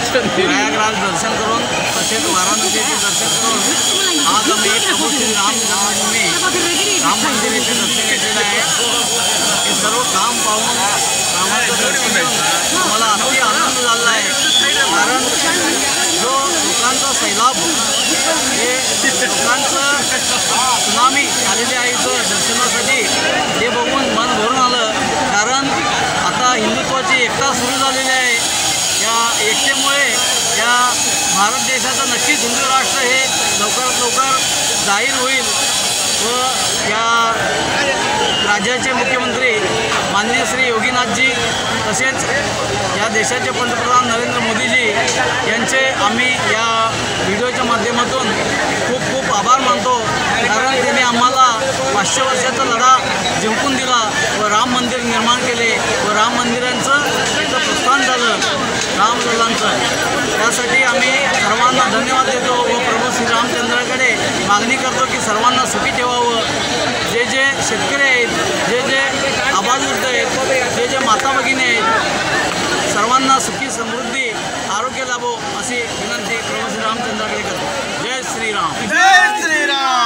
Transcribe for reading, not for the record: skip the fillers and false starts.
प्रयागराज दर्शन करून तसेच वाराणसीचे दर्शन करून आज आम्ही प्रभू श्री राम जन्मभूमी राम मंदिर येथे दर्शन घेतलेलं आहे। हे सर्व काम पाहून रामाचं दर्शन घेऊन मला अति आनंद झाला आहे। कारण जो लोकांचा सैलाब हे लोकांचं सुनामी आलेली आहे इथं दर्शनासाठी, ते बघून मन भरून आलं। कारण आता हिंदुत्वाची एकता सुरू झालेली आहे। या एकतेमुळे या भारत देशाचं नक्कीच हिंदू राष्ट्र हे लवकरात लवकर जाहीर होईल व या राज्याचे मुख्यमंत्री माननीय श्री योगीनाथजी तसेच या देशाचे पंतप्रधान नरेंद्र मोदीजी यांचे आम्ही या व्हिडिओच्या माध्यमातून खूप खूप आभार मानतो। कारण त्यांनी आम्हाला 500 वर्षाचा लढा जिंकून दिला व राम मंदिर निर्माण केले व राम मंदिरांचं इथं प्रस्थान झालं रामलल्लांचं। त्यासाठी आम्ही सर्वांना धन्यवाद देतो व प्रभू श्रीरामचंद्राकडे मागणी करतो की सर्वांना सुखी ठेवावं। जे जे शेतकरी आहेत, जे जे आबालवृद्ध आहेत, जे जे माता भगिनी आहेत, सर्वांना सुखी समृद्धी आरोग्य लाभो अशी विनंती प्रभू श्रीरामचंद्राकडे करतो। जय श्रीराम, जय श्रीराम।